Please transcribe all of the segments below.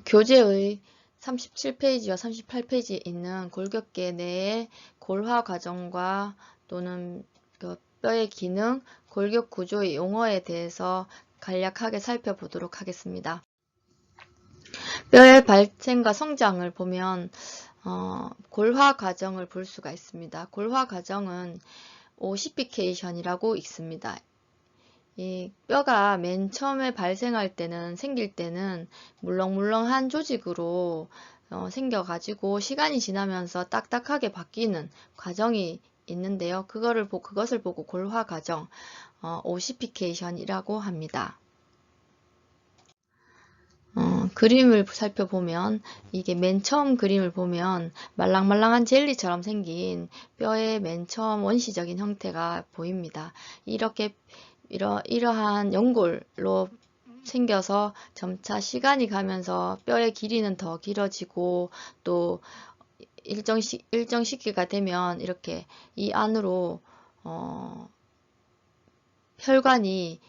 교재의 37페이지와 38페이지에 있는 골격계 내의 골화 과정과 또는 그 뼈의 기능, 골격 구조의 용어에 대해서 간략하게 살펴보도록 하겠습니다. 뼈의 발생과 성장을 보면 골화 과정을 볼 수가 있습니다. 골화 과정은 오시피케이션이라고 있습니다. 이 뼈가 맨 처음에 발생할 때는, 생길 때는 물렁물렁한 조직으로 생겨가지고 시간이 지나면서 딱딱하게 바뀌는 과정이 있는데요. 그것을 보고 골화 과정, 오시피케이션이라고 합니다. 그림을 살펴보면 이게 맨 처음 그림을 보면 말랑말랑한 젤리처럼 생긴 뼈의 맨 처음 원시적인 형태가 보입니다. 이러한 연골로 생겨서 점차 시간이 가면서 뼈의 길이는 더 길어지고 또 일정 시기가 되면 이렇게 이 안으로 혈관이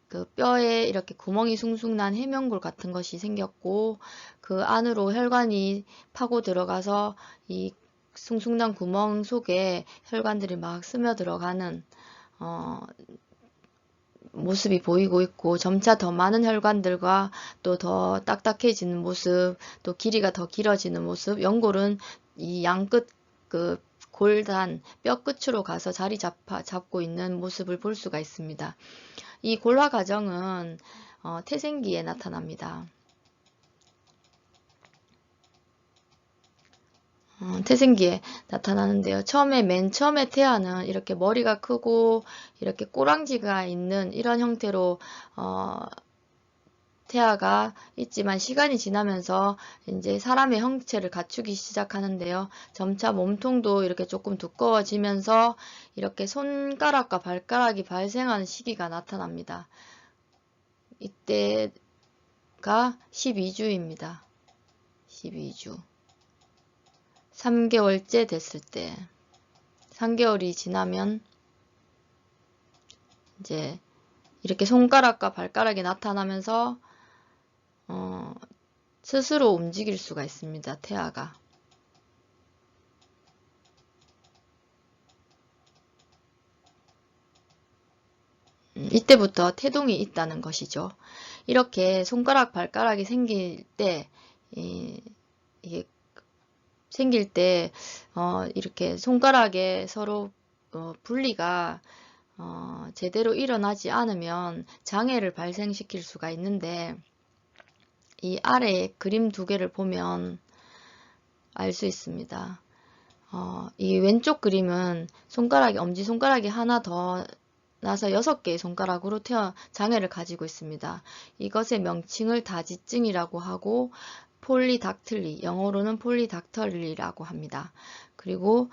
그 뼈에 이렇게 구멍이 숭숭 난 해면골 같은 것이 생겼고 그 안으로 혈관이 파고 들어가서 이 숭숭난 구멍 속에 혈관들이 막 스며들어가는 모습이 보이고 있고 점차 더 많은 혈관들과 또 더 딱딱해지는 모습, 또 길이가 더 길어지는 모습, 연골은 이 양끝 그 골단 뼈 끝으로 가서 자리 잡고 있는 모습을 볼 수가 있습니다. 이 골화 과정은 태생기에 나타납니다. 태생기에 나타나는데요. 맨 처음에 태아는 이렇게 머리가 크고 이렇게 꼬랑지가 있는 이런 형태로 태아가 있지만 시간이 지나면서 이제 사람의 형체를 갖추기 시작하는데요. 점차 몸통도 이렇게 조금 두꺼워지면서 이렇게 손가락과 발가락이 발생하는 시기가 나타납니다. 이때가 12주입니다. 12주. 3개월째 됐을 때 3개월이 지나면 이제 이렇게 손가락과 발가락이 나타나면서 스스로 움직일 수가 있습니다. 태아가. 이때부터 태동이 있다는 것이죠. 이렇게 손가락, 발가락이 생길 때 이게 생길 때 이렇게 손가락에 서로 분리가 제대로 일어나지 않으면 장애를 발생시킬 수가 있는데 이 아래에 그림 두 개를 보면 알 수 있습니다. 이 왼쪽 그림은 엄지손가락이 하나 더 나서 6개의 손가락으로 장애를 가지고 있습니다. 이것의 명칭을 다지증이라고 하고 폴리닥틀리, 영어로는 폴리닥털리라고 합니다. 그리고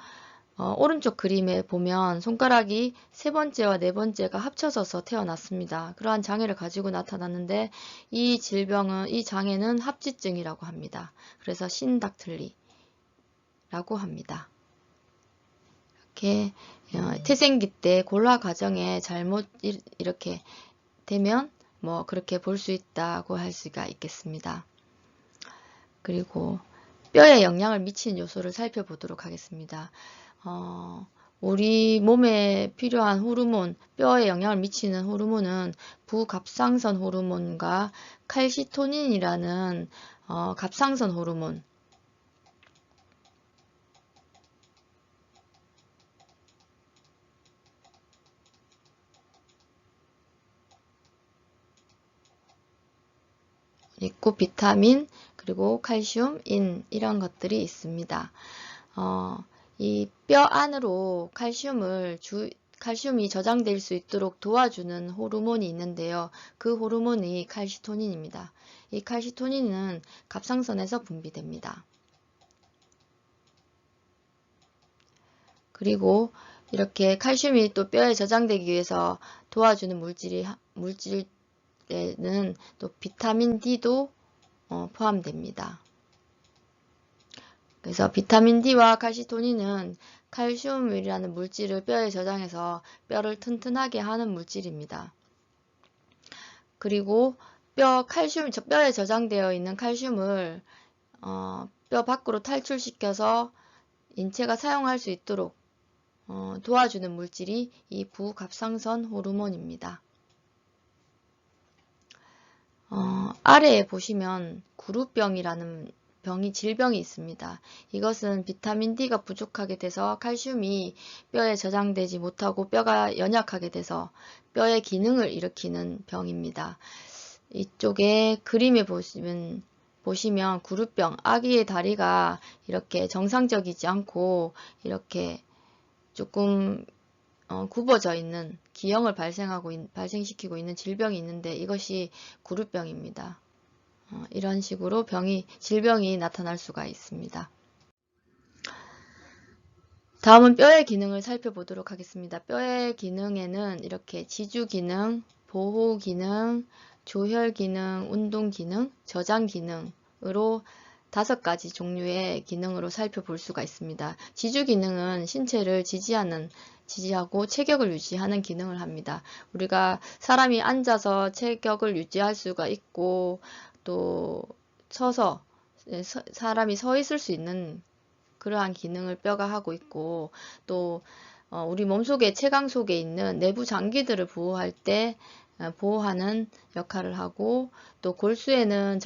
오른쪽 그림에 보면 손가락이 세 번째와 네 번째가 합쳐져서 태어났습니다. 그러한 장애를 가지고 나타났는데 이 장애는 합지증이라고 합니다. 그래서 신닥틀리라고 합니다. 이렇게 태생기 때 골화 과정에 잘못 이렇게 되면 뭐 그렇게 볼 수 있다고 할 수가 있겠습니다. 그리고 뼈에 영향을 미치는 요소를 살펴보도록 하겠습니다. 우리 몸에 필요한 호르몬, 뼈에 영향을 미치는 호르몬은 부갑상선 호르몬과 칼시토닌이라는 갑상선 호르몬, 있고 비타민, 그리고 칼슘, 이런 것들이 있습니다. 이 뼈 안으로 칼슘이 저장될 수 있도록 도와주는 호르몬이 있는데요. 그 호르몬이 칼시토닌입니다. 이 칼시토닌은 갑상선에서 분비됩니다. 그리고 이렇게 칼슘이 또 뼈에 저장되기 위해서 도와주는 물질에는 또 비타민 D도 포함됩니다. 그래서 비타민 D와 칼시토닌은 칼슘이라는 물질을 뼈에 저장해서 뼈를 튼튼하게 하는 물질입니다. 그리고 뼈에 저장되어 있는 칼슘을 뼈 밖으로 탈출시켜서 인체가 사용할 수 있도록 도와주는 물질이 이 부갑상선 호르몬입니다. 아래에 보시면 구루병이라는 질병이 있습니다. 이것은 비타민 D가 부족하게 돼서 칼슘이 뼈에 저장되지 못하고 뼈가 연약하게 돼서 뼈의 기능을 일으키는 병입니다. 이쪽에 그림에 보시면 구루병, 아기의 다리가 이렇게 정상적이지 않고 이렇게 조금 굽어져 있는 기형을 발생시키고 있는 질병이 있는데 이것이 구루병입니다. 이런 식으로 질병이 나타날 수가 있습니다. 다음은 뼈의 기능을 살펴보도록 하겠습니다. 뼈의 기능에는 이렇게 지주 기능, 보호 기능, 조혈 기능, 운동 기능, 저장 기능으로 5가지 종류의 기능으로 살펴볼 수가 있습니다. 지주 기능은 신체를 지지하고 체격을 유지하는 기능을 합니다. 우리가 사람이 앉아서 체격을 유지할 수가 있고 또 서서 사람이 서 있을 수 있는 그러한 기능을 뼈가 하고 있고 또 우리 몸속에 체강 속에 있는 내부 장기들을 보호할 때 보호하는 역할을 하고 또 골수에는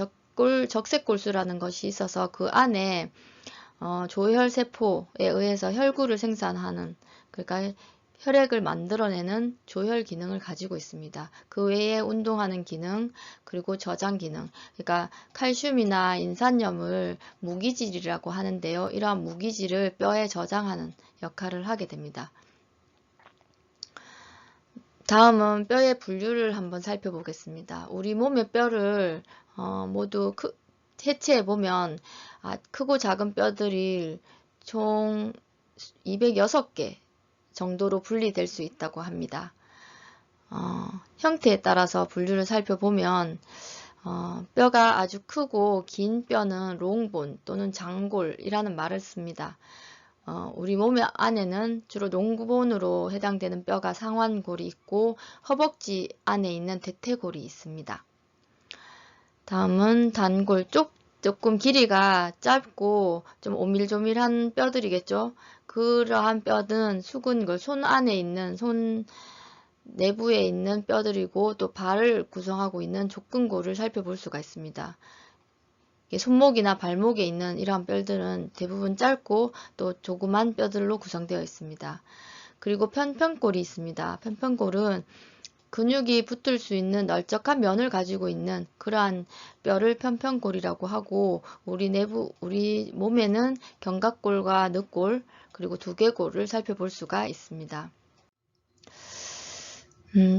적색골수라는 것이 있어서 그 안에 조혈세포에 의해서 혈구를 생산하는 그러니까 혈액을 만들어내는 조혈 기능을 가지고 있습니다. 그 외에 운동하는 기능, 그리고 저장 기능, 그러니까 칼슘이나 인산염을 무기질이라고 하는데요. 이러한 무기질을 뼈에 저장하는 역할을 하게 됩니다. 다음은 뼈의 분류를 한번 살펴보겠습니다. 우리 몸의 뼈를 모두 해체해 보면 크고 작은 뼈들이 총 206개 정도로 분리될 수 있다고 합니다. 형태에 따라서 분류를 살펴보면 뼈가 아주 크고 긴 뼈는 롱본 또는 장골이라는 말을 씁니다. 우리 몸 안에는 주로 롱본으로 해당되는 뼈가 상완골이 있고 허벅지 안에 있는 대퇴골이 있습니다. 다음은 단골, 조금 길이가 짧고 좀 오밀조밀한 뼈들이겠죠. 그러한 뼈는 수근골, 손 안에 있는 손 내부에 있는 뼈들이고 또 발을 구성하고 있는 족근골을 살펴볼 수가 있습니다. 손목이나 발목에 있는 이러한 뼈들은 대부분 짧고 또 조그만 뼈들로 구성되어 있습니다. 그리고 편편골이 있습니다. 편편골은 근육이 붙을 수 있는 널쩍한 면을 가지고 있는 그러한 뼈를 편편골이라고 하고 우리 몸에는 견갑골과 늑골 그리고 두개골을 살펴볼 수가 있습니다.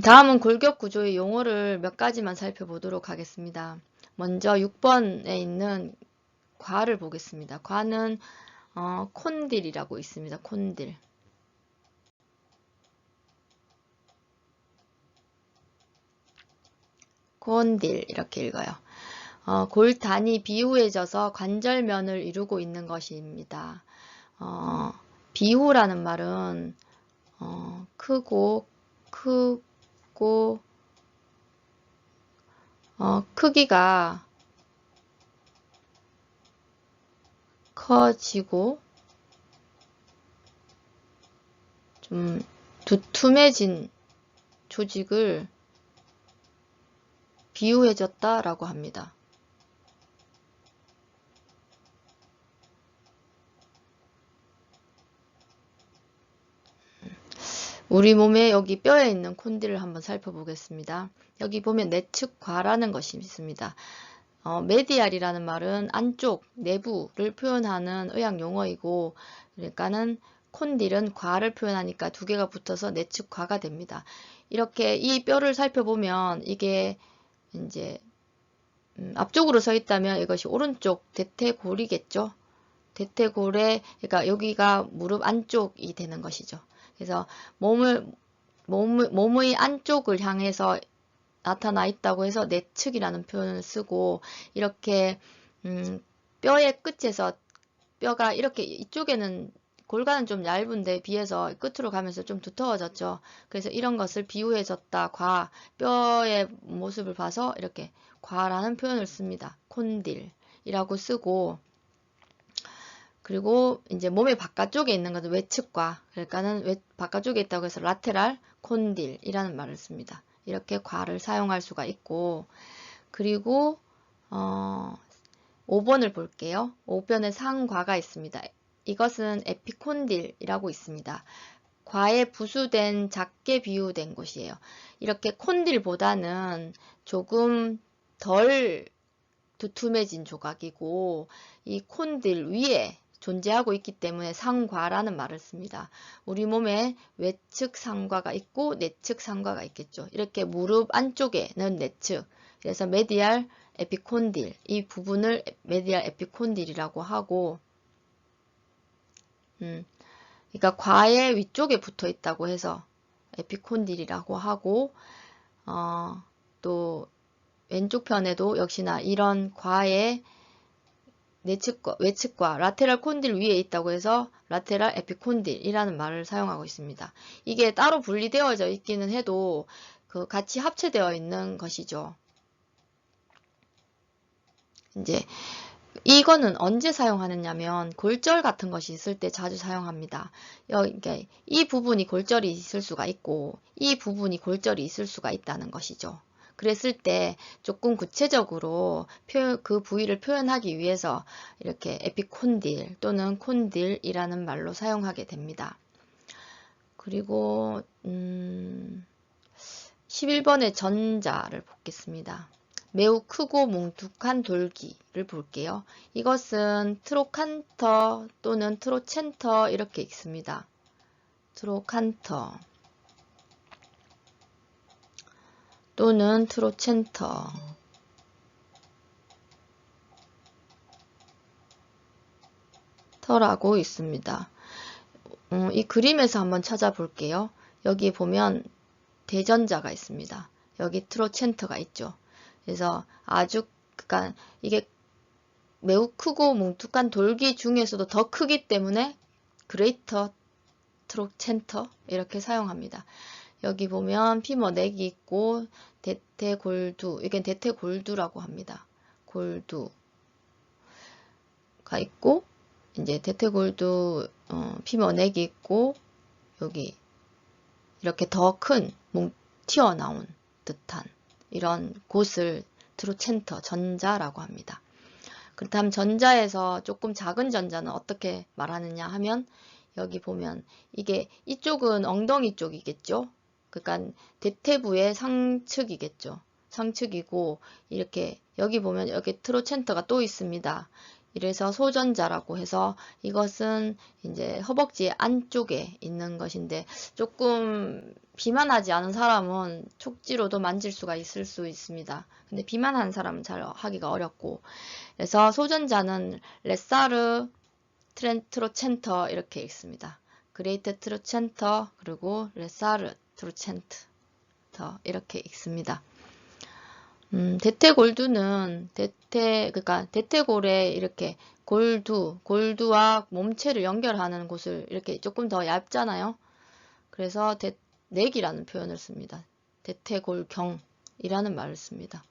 다음은 골격 구조의 용어를 몇 가지만 살펴보도록 하겠습니다. 먼저 6번에 있는 과를 보겠습니다. 과는 콘딜이라고 있습니다. 콘딜. 콘딜 이렇게 읽어요. 골단이 비후해져서 관절면을 이루고 있는 것입니다. 비후라는 말은 크기가 커지고 좀 두툼해진 조직을 비후해졌다라고 합니다. 우리 몸에 여기 뼈에 있는 콘딜을 한번 살펴보겠습니다. 여기 보면 내측과라는 것이 있습니다. 메디알이라는 말은 안쪽, 내부를 표현하는 의학 용어이고 그러니까는 콘딜은 과를 표현하니까 두 개가 붙어서 내측과가 됩니다. 이렇게 이 뼈를 살펴보면 이게 이제 앞쪽으로 서 있다면 이것이 오른쪽 대퇴골이겠죠. 대퇴골에 그러니까 여기가 무릎 안쪽이 되는 것이죠. 그래서 몸의 안쪽을 향해서 나타나 있다고 해서 내측이라는 표현을 쓰고 이렇게 뼈의 끝에서 뼈가 이렇게 이쪽에는 골간은 좀 얇은데 비해서 끝으로 가면서 좀 두터워졌죠. 그래서 이런 것을 비유해줬다. 과, 뼈의 모습을 봐서 이렇게 과라는 표현을 씁니다. 콘딜이라고 쓰고, 그리고 이제 몸의 바깥쪽에 있는 것은 외측과, 그러니까는 바깥쪽에 있다고 해서 라테랄 콘딜이라는 말을 씁니다. 이렇게 과를 사용할 수가 있고, 그리고 5번을 볼게요. 5번에 상과가 있습니다. 이것은 에피콘딜이라고 있습니다. 과에 부수된 작게 비유된 곳이에요. 이렇게 콘딜보다는 조금 덜 두툼해진 조각이고 이 콘딜 위에 존재하고 있기 때문에 상과라는 말을 씁니다. 우리 몸에 외측 상과가 있고 내측 상과가 있겠죠. 이렇게 무릎 안쪽에는 내측, 그래서 메디알 에피콘딜, 이 부분을 메디알 에피콘딜이라고 하고, 그러니까 과의 위쪽에 붙어 있다고 해서 에피콘딜이라고 하고, 또 왼쪽 편에도 역시나 이런 과의 내측과 외측과 라테랄 콘딜 위에 있다고 해서 라테랄 에피콘딜이라는 말을 사용하고 있습니다. 이게 따로 분리되어져 있기는 해도 그 같이 합체되어 있는 것이죠. 이제 이거는 언제 사용하느냐면 골절 같은 것이 있을 때 자주 사용합니다. 여기 이 부분이 골절이 있을 수가 있고 이 부분이 골절이 있을 수가 있다는 것이죠. 그랬을 때 조금 구체적으로 그 부위를 표현하기 위해서 이렇게 에피콘딜 또는 콘딜이라는 말로 사용하게 됩니다. 그리고 11번의 전자를 보겠습니다. 매우 크고 뭉툭한 돌기를 볼게요. 이것은 트로칸터 또는 트로첸터 이렇게 읽습니다. 트로칸터 또는 트로첸터. 터라고 있습니다. 이 그림에서 한번 찾아볼게요. 여기 보면 대전자가 있습니다. 여기 트로첸터가 있죠. 그래서 아주, 그러니까 이게 매우 크고 뭉툭한 돌기 중에서도 더 크기 때문에 그레이터 트로첸터 이렇게 사용합니다. 여기 보면 피머 넥이 있고 대퇴골두, 이게 대퇴골두라고 합니다. 골두가 있고 이제 대퇴골두 피머 넥이 있고 여기 이렇게 더 큰 튀어나온 듯한 이런 곳을 트로첸터 전자라고 합니다. 그렇다면 전자에서 조금 작은 전자는 어떻게 말하느냐 하면 여기 보면 이게 이쪽은 엉덩이 쪽이겠죠. 그러니까 대퇴부의 상측이겠죠. 상측이고 이렇게 여기 보면 여기 트로첸터가 또 있습니다. 이래서 소전자라고 해서 이것은 이제 허벅지 안쪽에 있는 것인데 조금 비만하지 않은 사람은 촉지로도 만질 수가 있을 수 있습니다. 근데 비만한 사람은 잘 하기가 어렵고 그래서 소전자는 레사르 트로첸터 이렇게 읽습니다. 그레이트 트로첸터 그리고 레사르 트로첸터 이렇게 읽습니다. 대퇴골두는 그러니까 대퇴골에 이렇게 골두와 몸체를 연결하는 곳을 이렇게 조금 더 얇잖아요. 그래서 넥이라는 표현을 씁니다. 대퇴골경이라는 말을 씁니다.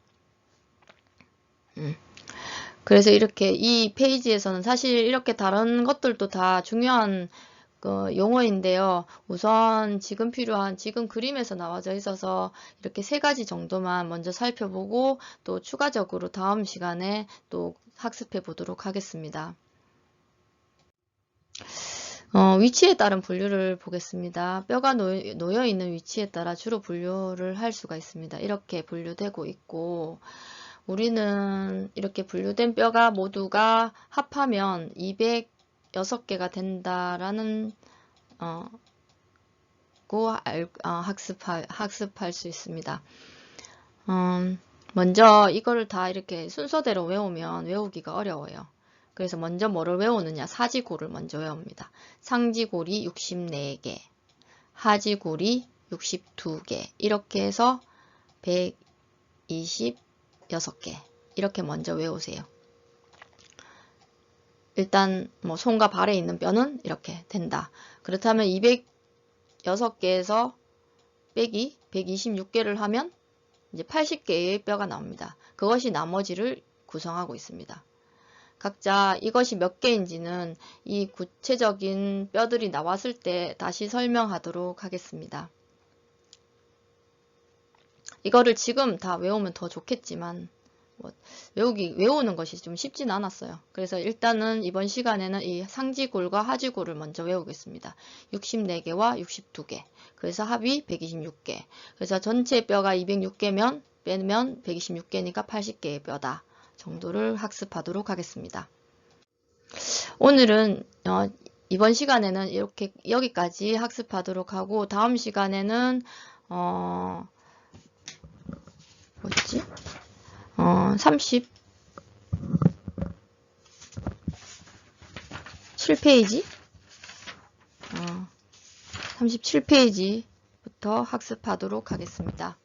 그래서 이렇게 이 페이지에서는 사실 이렇게 다른 것들도 다 중요한 용어인데요. 우선 지금 필요한 지금 그림에서 나와져 있어서 이렇게 3가지 정도만 먼저 살펴보고 또 추가적으로 다음 시간에 또 학습해 보도록 하겠습니다. 위치에 따른 분류를 보겠습니다. 뼈가 놓여 있는 위치에 따라 주로 분류를 할 수가 있습니다. 이렇게 분류되고 있고 우리는 이렇게 분류된 뼈가 모두가 합하면 206개가 된다라는 학습할 수 있습니다. 먼저 이거를 다 이렇게 순서대로 외우면 외우기가 어려워요. 그래서 먼저 뭐를 외우느냐? 사지골을 먼저 외웁니다. 상지골이 64개, 하지골이 62개, 이렇게 해서 126개 이렇게 먼저 외우세요. 일단 뭐 손과 발에 있는 뼈는 이렇게 된다. 그렇다면 206개에서 빼기 126개를 하면 이제 80개의 뼈가 나옵니다. 그것이 나머지를 구성하고 있습니다. 각자 이것이 몇 개인지는 이 구체적인 뼈들이 나왔을 때 다시 설명하도록 하겠습니다. 이거를 지금 다 외우면 더 좋겠지만 외우는 것이 좀 쉽진 않았어요. 그래서 일단은 이번 시간에는 이 상지골과 하지골을 먼저 외우겠습니다. 64개와 62개. 그래서 합이 126개. 그래서 전체 뼈가 206개면 빼면 126개니까 80개의 뼈다 정도를 학습하도록 하겠습니다. 오늘은 이번 시간에는 이렇게 여기까지 학습하도록 하고, 다음 시간에는 뭐지? 37페이지? 37페이지부터 학습하도록 하겠습니다.